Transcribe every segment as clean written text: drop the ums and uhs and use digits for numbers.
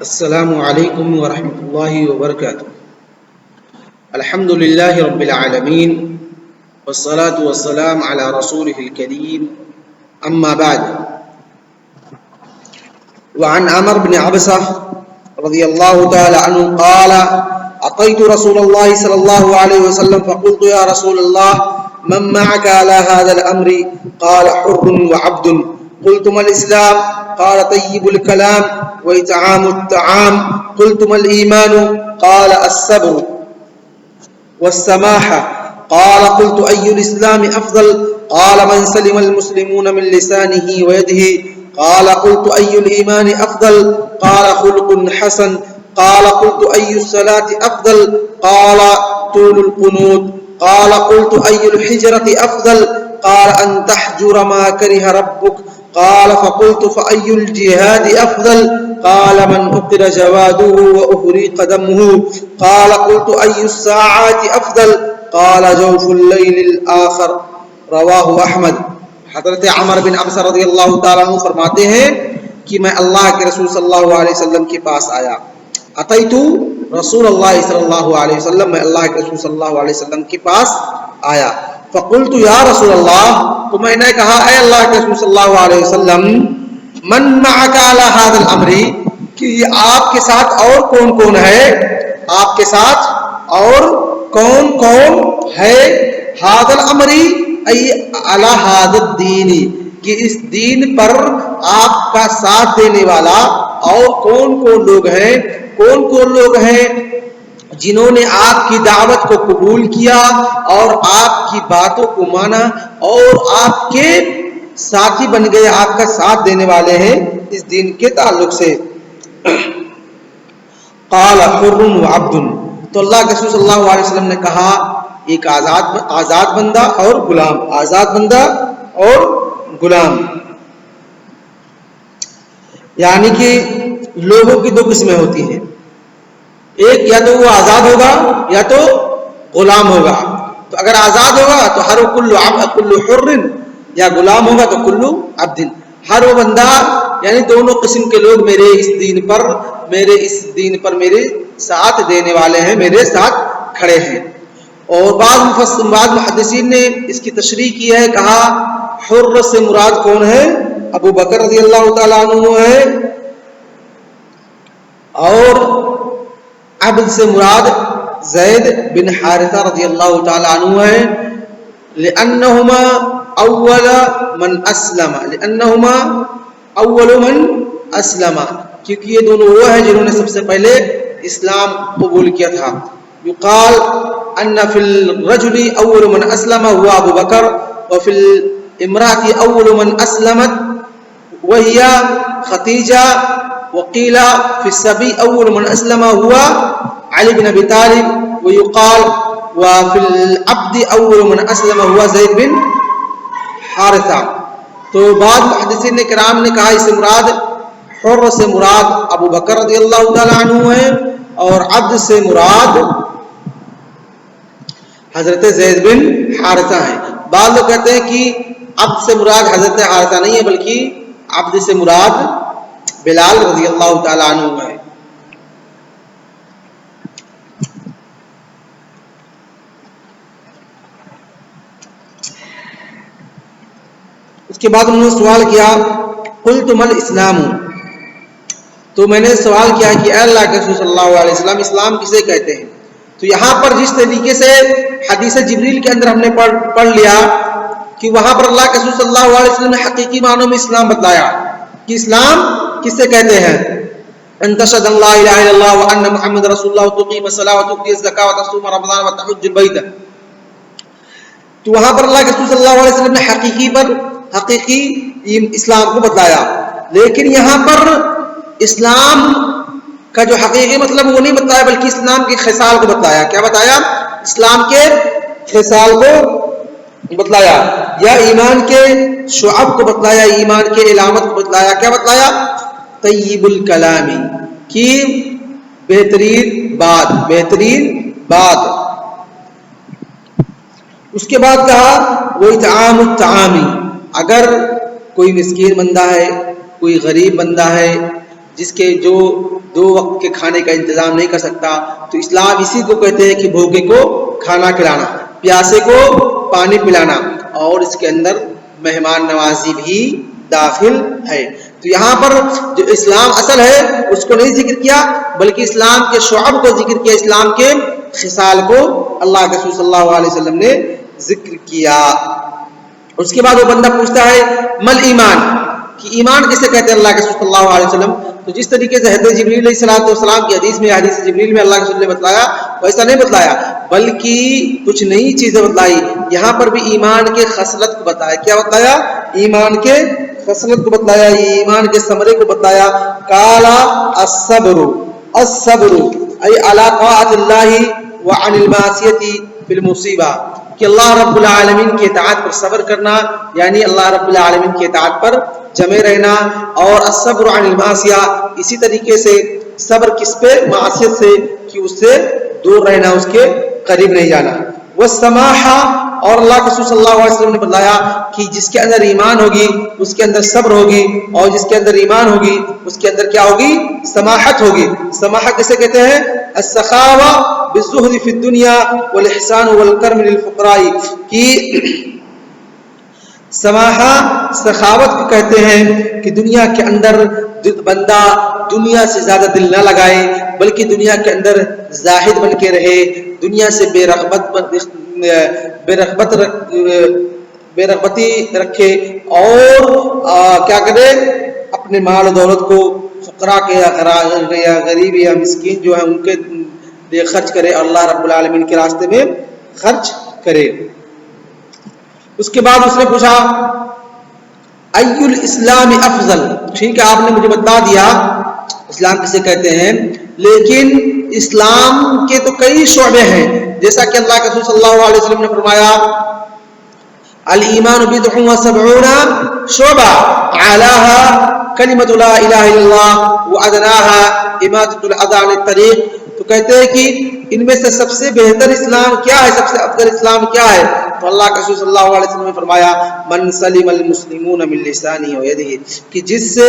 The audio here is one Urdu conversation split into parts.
السلام علیکم ورحمۃ اللہ وبرکاتہ۔ الحمد للہ رب العالمین والصلاة والسلام علی رسولہ الکریم، اما بعد۔ وعن عمر بن عبسہ رضی اللہ تعالی عنہ قال اتيت رسول الله صلی اللہ علیہ وسلم فقلت یا رسول اللہ من معك على هذا الامر؟ قال حر وعبد۔ قلت ما الاسلام؟ قال طيب الكلام وإطعام الطعام۔ قلت ما الإيمان؟ قال الصبر والسماحة۔ قال قلت أي الإسلام أفضل؟ قال من سلم المسلمون من لسانه ويده۔ قال قلت أي الإيمان أفضل؟ قال خلق حسن۔ قال قلت أي الصلاة أفضل؟ قال طول القنوت۔ قال قلت أي الحجرة أفضل؟ قال أن تحجر ما كره ربك۔ قال فقلت فأي الجهاد أفضل؟ قال من أقر جواده وأحرق دمه۔ قال قلت أي الساعات أفضل؟ قال جوف الليل الآخر۔ رواہ احمد۔ حضرت عمر بن عبسہ رضی اللہ تعالیٰ عنہ فرماتے ہیں کہ میں اللہ کے رسول صلی اللہ علیہ وسلم کے پاس آیا۔ اتیت رسول اللہ صلی اللہ علیہ وسلم، میں اللہ کے رسول صلی اللہ علیہ وسلم کے پاس آیا۔ فقلت یا رسول اللہ، تو میں نے کہا اے اللہ کے رسول صلی اللہ علیہ وسلم، من معک علی ھذا الامر، کہ آپ کے ساتھ اور کون کون ہے؟ آپ کے ساتھ اور کون کون ہے؟ ھذا الامر ای علی ھذا الدین، کہ اس دین پر آپ کا ساتھ دینے والا اور کون کون لوگ ہیں؟ کون کون لوگ ہیں جنہوں نے آپ کی دعوت کو قبول کیا اور آپ کی باتوں کو مانا اور آپ کے ساتھی بن گئے، آپ کا ساتھ دینے والے ہیں اس دین کے تعلق سے؟ قال حر وعبد، تو اللہ کے رسول صلی اللہ علیہ وسلم نے کہا ایک آزاد بندہ اور غلام، آزاد بندہ اور غلام۔ یعنی کہ لوگوں کی دو قسمیں ہوتی ہیں، ایک یا تو وہ آزاد ہوگا یا تو غلام ہوگا۔ تو اگر آزاد ہوگا تو ہر کل حر، یا غلام ہوگا تو کل عبد، ہر وہ بندہ، یعنی دونوں قسم کے لوگ میرے اس دین پر میرے ساتھ دینے والے ہیں، میرے ساتھ کھڑے ہیں۔ اور بعض محدثین نے اس کی تشریح کی ہے، کہا حر سے مراد کون ہے؟ ابو بکر رضی اللہ تعالیٰ عنہ ہے، اور عبد سے مراد زید بن حارثہ رضی اللہ تعالیٰ عنہ ہے، لأنہما اول من اسلم، کیونکہ یہ دونوں وہ ہیں جنہوں نے سب سے پہلے اسلام قبول کیا تھا۔ یقال ان فی الرجل اول من اسلم هو ابو بکر، وفی الامرأة اول من اسلمت وهي خدیجہ، وقیل فی الصبی اول من اسلم هو علی بن ابی طالب، ویقال وفی العبد اول من اسلم هو زید بن حارثہ۔ تو بعض محدثین کرام نے کہا اس سے مراد حر سے مراد ابو بکر رضی اللہ تعالی عنہ ہے، اور عبد سے مراد حضرت زید بن حارثہ ہیں۔ بعض لوگ کہتے ہیں کہ عبد سے مراد حضرت حارثہ نہیں ہے، بلکہ عبد سے مراد بلال رضی اللہ تعالی عنہ ہے۔ اس کے بعد انہوں نے سوال کیا قلت ما الاسلام، تو میں نے سوال کیا کہ اے اللہ کے رسول صلی اللہ علیہ وسلم، اسلام کسے کہتے ہیں؟ تو یہاں پر جس طریقے سے حدیث جبریل کے اندر ہم نے پڑھ لیا کہ وہاں پر اللہ کے رسول صلی اللہ علیہ وسلم نے حقیقی معنوں میں اسلام بتلایا کہ اسلام کسے کہتے ہیں، ان تشهد ان لا الہ الا اللہ وان محمد رسول اللہ وتقیم الصلاۃ وتؤتی الزکاۃ وتصوم رمضان وتحج البیت۔ تو وہاں پر اللہ کے رسول صلی اللہ علیہ وسلم نے حقیقی اسلام کو بتلایا، لیکن یہاں پر اسلام کا جو حقیقی مطلب وہ نہیں بتایا، بلکہ اسلام کے خصال کو بتایا۔ کیا بتایا؟ اسلام کے خصال کو بتلایا، یا ایمان کے شعب کو بتلایا، ایمان کے علامت کو بتلایا۔ کیا بتلایا؟ طیب الکلامی، کی بہترین بات۔ اس کے بعد کہا وہ اطعام الطعامی، اگر کوئی مسکین بندہ ہے، کوئی غریب بندہ ہے جس کے جو 2 وقت کے کھانے کا انتظام نہیں کر سکتا، تو اسلام اسی کو کہتے ہیں کہ بھوکے کو کھانا کھلانا، پیاسے کو پانی پلانا، اور اس کے اندر مہمان نوازی بھی داخل ہے۔ تو یہاں پر جو اسلام اصل ہے اس کو نہیں ذکر کیا، بلکہ اسلام کے شعب کو ذکر کیا، اسلام کے خصال کو اللہ کے رسول صلی اللہ علیہ وسلم نے ذکر کیا۔ اس کے بعد وہ بندہ پوچھتا ہے مل ایمان، کہ ایمان کسے کہتے ہیں اللہ کے رسول صلی اللہ علیہ وسلم؟ تو جس طریقے سے حضرت جبریل علیہ السلام کی حدیث میں، حدیث جبریل میں اللہ کے رسول نے بتلایا، ویسا نہیں بتلایا، بلکہ کچھ نئی چیزیں بتلائی۔ یہاں پر بھی ایمان کے خصلت کو بتایا۔ کیا بتایا؟ ایمان کے خصلت کو بتلایا، ایمان کے ثمرے کو بتلایا۔ کالا الصبر، الصبر ای علی طاعت اللہ وعن المعصیۃ فی المصیبہ، کہ اللہ رب العالمین کی اطاعت پر صبر کرنا، یعنی اللہ رب العالمین کی اطاعت پر جمے رہنا، اور الصبر عن المعصیہ، اسی طریقے سے صبر کس پہ؟ معصیت سے، کہ اس سے دور رہنا، اس کے قریب نہیں جانا۔ والسماحہ، اور اللہ کے رسول صلی اللہ علیہ وسلم نے بتلایا کہ جس کے اندر ایمان ہوگی اس کے اندر صبر ہوگی، اور جس کے اندر ایمان ہوگی اس کے اندر کیا ہوگی؟ سماحت ہوگی۔ سماحت کسے کہتے ہیں؟ السخاوہ بالزہد فی الدنیا والاحسان والکرم للفقراء، کہ سماحہ سخاوت کو کہتے ہیں کہ دنیا کے اندر بندہ دنیا سے زیادہ دل نہ لگائے، بلکہ دنیا کے اندر زاہد بن کے رہے، دنیا سے بے رغبتی رکھے، اور کیا کرے؟ اپنے مال و دولت کو فقراء کے یا غریب یا مسکین جو ہے ان کے لیے خرچ کرے، اور اللہ رب العالمین کے راستے میں خرچ کرے۔ اس کے بعد اس نے پوچھا ای الاسلام افضل، ٹھیک ہے آپ نے مجھے بتا دیا اسلام کسے کہتے ہیں، لیکن اسلام کے تو کئی شعبے ہیں، جیسا کہ اللہ کے رسول صلی اللہ علیہ وسلم نے فرمایا الایمان بضع وسبعون شعبہ اعلاها کلمۃ لا الہ الا اللہ وادناها اماطۃ الاذى عن الطریق، تو کہتے ہیں کہ ان میں سے سب سے بہتر اسلام کیا ہے، سب سے افضل اسلام کیا ہے؟ تو اللہ کے رسول صلی اللہ علیہ وسلم نے فرمایا من سلم المسلمون من لسانہ ویدہ، کہ جس سے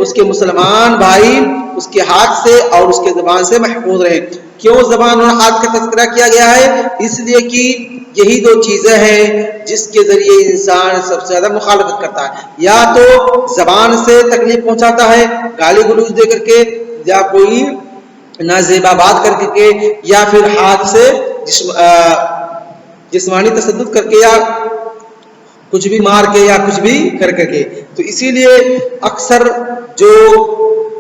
اس کے مسلمان بھائی اس کے ہاتھ سے اور اس کے زبان سے محفوظ رہے۔ کیوں زبان اور ہاتھ کا تذکرہ کیا گیا ہے؟ اس لیے کہ یہی 2 چیزیں ہیں جس کے ذریعے انسان سب سے زیادہ مخالفت کرتا ہے، یا تو زبان سے تکلیف پہنچاتا ہے گالی گلوچ دے کر کے، یا کوئی نازیبا بات کر کے، یا پھر ہاتھ سے جسمانی تشدد کر کے، یا کچھ بھی مار کے، یا کچھ بھی کر کے۔ تو اسی لیے اکثر جو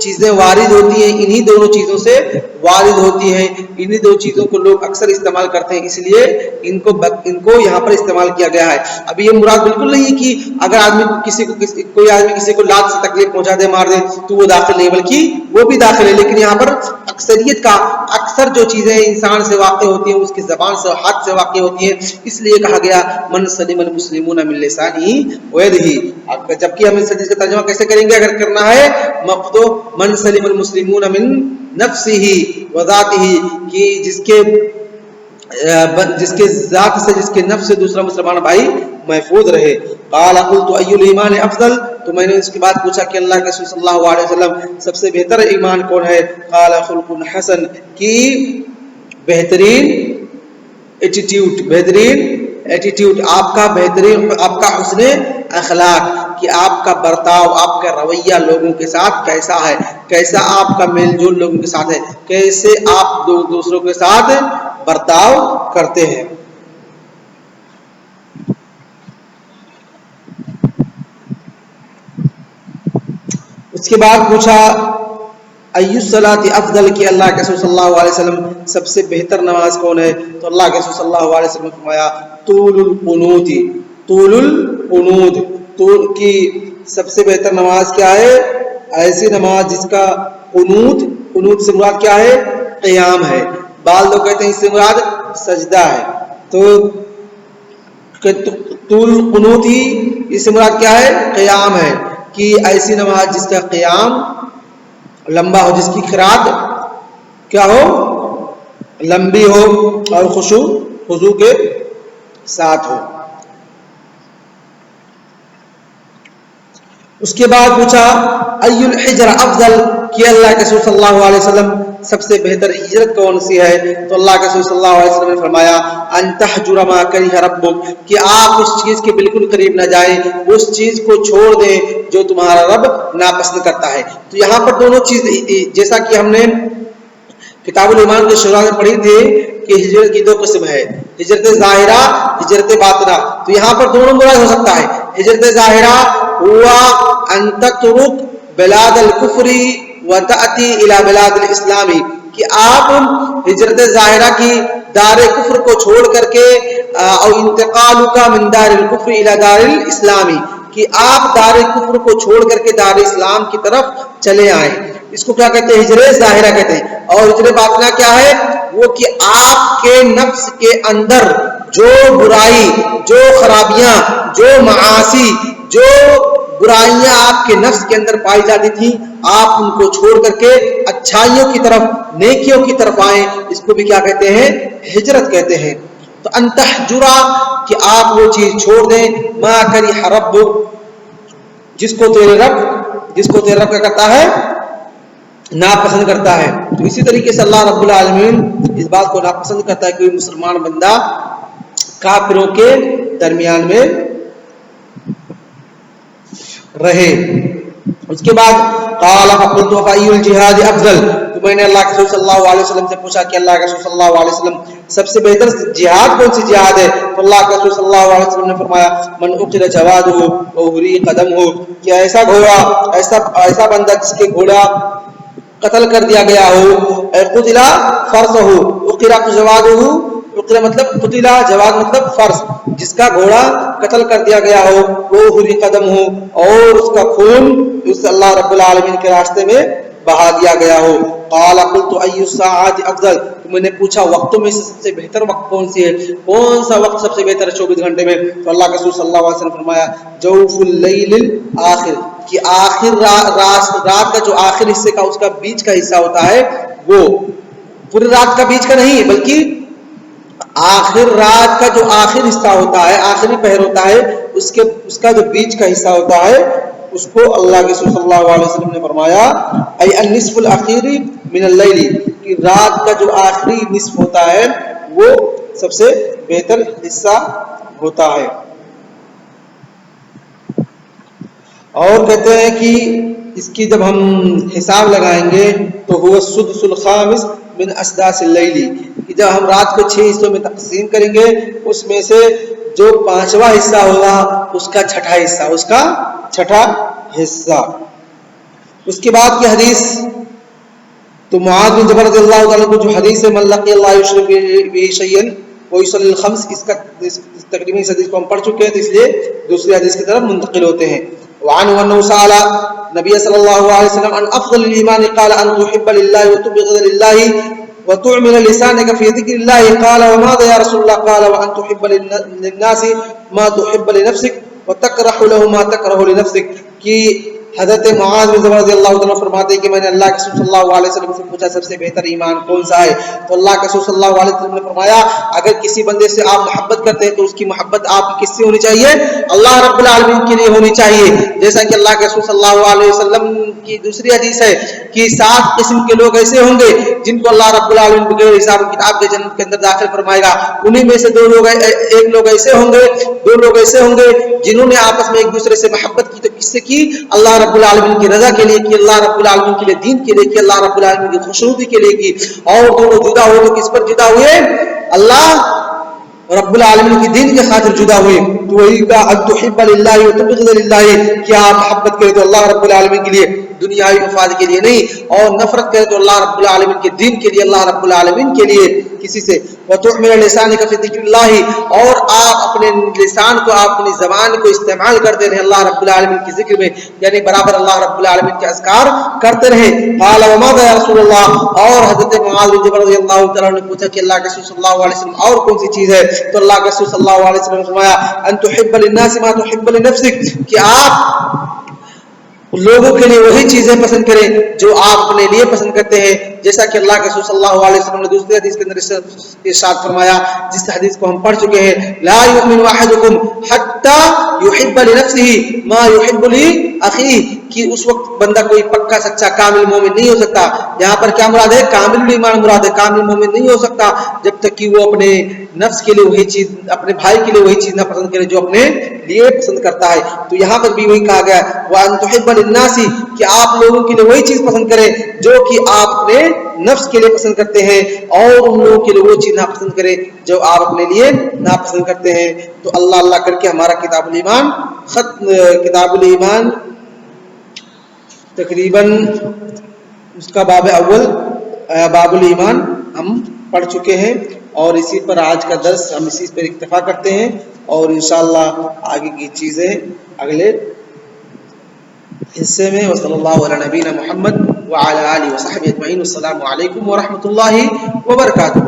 چیزیں وارد ہوتی ہیں انہی دونوں چیزوں سے وارد ہوتی ہیں، انہی 2 چیزوں کو لوگ اکثر استعمال کرتے ہیں، اس لیے ان کو یہاں پر استعمال کیا گیا ہے۔ اب یہ مراد بالکل نہیں ہے کہ اگر آدمی کوئی آدمی کسی کو لات سے تکلیف پہنچا دے، مار دے، تو وہ داخل نہیں، بلکہ وہ بھی داخل ہے، لیکن یہاں پر اکثریت کا اکثر جو چیزیں انسان سے واقع ہوتی ہیں اس کی زبان سے، ہاتھ سے واقع ہوتی ہیں، اس لیے کہا گیا من سلم المسلمون من لسانہ ویدہ۔ جبکہ ہم اس حدیث کا ترجمہ کیسے کریں گے اگر کرنا ہے؟ مقصود من سلم المسلمون من نفسہ وذاتہ، کہ جس کے ذات سے، جس کے نفس سے دوسرا مسلمان بھائی محفوظ رہے۔ قال قلت ای الایمان افضل، تو میں نے اس کے بعد پوچھا کہ اللہ کے رسول صلی اللہ علیہ وسلم سب سے بہتر ایمان کون ہے؟ قال خلق حسن، کی بہترین ایٹیٹیوڈ، بہترین ایٹیٹیوڈ، آپ کا بہترین، آپ کا حسن اخلاق، کہ آپ کا برتاؤ، آپ کا رویہ لوگوں کے ساتھ کیسا ہے، کیسا آپ کا میل جول لوگوں کے ساتھ ہے، کیسے آپ دوسروں کے ساتھ برتاؤ کرتے ہیں۔ اس کے بعد پوچھا ای الصلاۃ افضل، کہ اللہ کے رسول صلی اللہ علیہ وسلم سب سے بہتر نماز کون ہے؟ تو اللہ کے رسول صلی اللہ علیہ وسلم نے فرمایا طول القنوت، طول القنوت، طول کی سب سے بہتر نماز کیا ہے؟ ایسی نماز جس کا قنوت، قنوت سے مراد کیا ہے؟ قیام ہے، بعض لوگ کہتے ہیں اس سے مراد سجدہ ہے، تو طول القنوت ہی اس سے مراد کیا ہے؟ قیام ہے، کہ ایسی نماز جس کا قیام لمبا ہو، جس کی قرات کیا ہو؟ لمبی ہو، اور خضوع کے ساتھ ہو۔ اس کے بعد پوچھا ای الحجر افضل، کہ اللہ کے رسول صلی اللہ علیہ وسلم سب سے بہتر ہجرت کون سی ہے؟ تو اللہ کے رسول صلی اللہ علیہ وسلم نے فرمایا ان تہجر ما کرہ ربک، کہ آپ اس چیز کے بالکل قریب نہ جائیں، اس چیز کو چھوڑ دیں جو تمہارا رب ناپسند کرتا ہے۔ تو یہاں پر دونوں چیز، جیسا کہ ہم نے کتاب الایمان کے شروع میں پڑھی تھی کہ ہجرت کی دو قسم ہے، ہجرت ظاہرہ، ہجرت باطنہ۔ تو یہاں پر دونوں مراد ہو سکتا ہے۔ ہجرت ظاہرہ ہوا ان تترک بلاد الکفر وتأتی الی بلاد الاسلام، کہ آپ ہجرت ظاہرہ کی دار کفر کو چھوڑ کر کے او انتقال کا من دار الکفر الی دار الاسلام، کہ آپ دار کفر کو چھوڑ کر کے دار اسلام کی طرف چلے آئیں۔ اس کو کیا کہتے ہیں؟ ہجرت ظاہرہ کہتے ہیں۔ اور ہجرت باطنہ کیا ہے؟ وہ کہ آپ کے نفس کے اندر جو برائی، جو خرابیاں، جو معاصی، جو برائیاں آپ کے نفس کے اندر پائی جاتی تھیں، آپ ان کو چھوڑ کر کے اچھائیوں کی طرف، نیکیوں کی طرف آئیں۔ اس کو بھی کیا کہتے ہیں؟ ہجرت کہتے ہیں۔ تو ان تہجرا، کہ آپ وہ چیز چھوڑ دیں، ما کرہ رب، جس کو تیرے رب کیا کرتا ہے؟ ناپسند کرتا ہے۔ تو اسی طریقے سے اللہ رب العالمین اس بات کو ناپسند کرتا ہے کہ کوئی مسلمان بندہ کافروں کے درمیان میں رہے۔ اس کے بعد قال فقلت فأي الجهاد افضل، تو میں نے اللہ کے رسول صلی اللہ علیہ وسلم سے پوچھا کہ اللہ کے رسول صلی اللہ علیہ وسلم سب سے بہتر جہاد کون سی جہاد ہے؟ تو اللہ کے رسول صلی اللہ علیہ وسلم نے فرمایا من اقتل جواده وهري قدمه، کہ ایسا گھوڑا، ایسا بندہ جس کے گھوڑا قتل کر دیا گیا ہو، قتل فرسہ، اقرا جواده، اقرا مطلب قتل، جواد مطلب فرس، جس کا گھوڑا قتل کر دیا گیا ہو، وہ ہری قدم ہو، اور اس کا خون اس اللہ رب العالمین کے راستے میں بہا دیا گیا ہو۔ قال قلت ای الساعات افضل، تو میں نے پوچھا وقتوں میں سے سب سے بہتر وقت کون سی ہے؟ کون سا وقت سب سے بہتر ہے 24 گھنٹے میں؟ تو اللہ کے رسول صلی اللہ علیہ وسلم نے فرمایا جوف اللیل الاخر، کہ آخر رات کا جو آخر حصے کا اس کا بیچ کا حصہ ہوتا ہے، وہ پوری رات کا بیچ کا نہیں بلکہ آخر رات کا جو آخر حصہ ہوتا ہے، آخری پہر ہوتا ہے، اس کا جو بیچ کا حصہ ہوتا ہے، اس کو اللہ کے صلی اللہ علیہ وسلم نے فرمایا ای النصف الاخیر من اللیل، کہ رات کا جو آخری نصف ہوتا ہے وہ سب سے بہتر حصہ ہوتا ہے۔ اور کہتے ہیں کہ اس کی جب ہم حساب لگائیں گے تو هو السدس الخامس من اسداس اللیل، کہ جب ہم رات کو 6 حصوں میں تقسیم کریں گے، اس میں سے جو 5واں حصہ ہوگا اس کا چھٹا حصہ۔ اس کے بعد کی حدیث، تو معاذ بن جبل رضی اللہ تعالیٰ کو جو حدیث ہے من لقی اللہ یشرک بہ شیئا ویصلی الخمس، اس کا تقریباً اس حدیث کو ہم پڑھ چکے ہیں، تو اس لیے دوسری حدیث کی طرف منتقل ہوتے ہیں۔ وعنه انه سأل نبی صلی اللہ علیہ وسلم عن افضل الایمان قال ان تحب للہ وتبغض للہ وتعمل لسانك في ذكر الله، قال وماذا يا رسول الله؟ قال وان تحب للناس ما تحب لنفسك وتكره له ما تكره لنفسك، کہ حضرت معاذ بن جبل رضی اللہ عنہ فرماتے ہیں کہ میں نے اللہ کے رسول صلی اللہ علیہ وسلم سے پوچھا سب سے بہتر ایمان کون سا ہے؟ تو اللہ کے رسول صلی اللہ علیہ وسلم نے فرمایا اگر کسی بندے سے آپ محبت کرتے ہیں تو اس کی محبت آپ کی کس سے ہونی چاہیے؟ اللہ رب العالمین کے لیے ہونی چاہیے، جیسا کہ اللہ کے رسول صلی اللہ علیہ وسلم کی دوسری حدیث ہے کہ 7 قسم کے لوگ ایسے ہوں گے جن کو اللہ رب العالمین بغیر حساب و کتاب کے جنت کے اندر داخل فرمائے گا۔ انہی میں سے ایک لوگ ایسے ہوں گے، 2 لوگ ایسے ہوں گے جنہوں نے آپس میں ایک دوسرے سے محبت کی، تو کس سے کی؟ اللہ رب العالمین کی رضا کے لیے کی، اللہ رب العالمین کے لیے، دین کے لیے کی، اللہ رب العالمین کی خوشنودی کے لیے کی۔ اور دونوں جدا ہوئے تو کس پر جدا ہوئے؟ اللہ رب العالمین کی دین کے خاطر جدا ہوئے۔ تو وہی کا ان تحب للہ وتبغض للہ، کہ آپ محبت کریں تو اللہ رب العالمین کے لیے، دنیاوی مفاد کے لیے نہیں، اور نفرت کریں تو اللہ رب العالمین کے دین کے لیے، اللہ رب العالمین کے لیے کسی سے۔ وتعمل لسانك في ذکر اللہ، اور آپ اپنے لسان کو، آپ اپنی زبان کو استعمال کرتے رہے اللہ رب العالمین کی ذکر میں، یعنی برابر اللہ رب العالمین کے اذکار کرتے رہے۔ قال وماذا یا رسول اللہ، اور حضرت معاذ بن جبل رضی اللہ تعالیٰ نے پوچھا کہ اللہ کے رسول صلی اللہ علیہ وسلم اور کون سی چیز ہے؟ تو اللہ کے رسول صلی اللہ علیہ وسلم نے فرمایا ان تحب للناس ما تحب لنفسك، کہ آپ لوگوں کے لیے وہی چیزیں پسند کریں جو آپ اپنے لیے پسند کرتے ہیں۔ جیسا کہ اللہ کے رسول صلی اللہ علیہ وسلم نے دوسری حدیث کے اندر ارشاد فرمایا، جس حدیث کو ہم پڑھ چکے ہیں، لا یؤمن احدکم حتی یحب لنفسہ ما یحب لاخیہ، کہ اس وقت بندہ کوئی پکا سچا کامل مومن نہیں ہو سکتا. یہاں پر کیا مراد ہے؟ کامل ایمان مراد ہے. کامل مومن نہیں ہو سکتا جب تک کہ وہ اپنے نفس کے لیے وہی چیز، اپنے بھائی کے لیے وہی چیز نہ پسند کرے جو اپنے لیے پسند کرتا ہے. تو یہاں پر بھی وہی کہا گیا وَأَن تُحِبَّ لِلنَّاسِ، کہ آپ لوگوں کے لیے وہی چیز پسند کریں جو کہ آپ اپنے نفس کے لیے پسند کرتے ہیں، اور ان لوگوں کے لیے وہ چیز ناپسند کریں جو آپ اپنے لیے ناپسند کرتے ہیں. تو اللہ کر کے ہمارا کتاب الایمان تقریباً اس کا باب اول باب الایمان ہم پڑھ چکے ہیں، اور اسی پر آج کا درس ہم اسی پر اکتفا کرتے ہیں، اور انشاءاللہ آگے کی چیزیں اگلے حصے میں. وصلی اللہ علی نبینا محمد وعلی آلہ وصحبہ اجمعین. السلام علیکم ورحمۃ اللہ وبرکاتہ.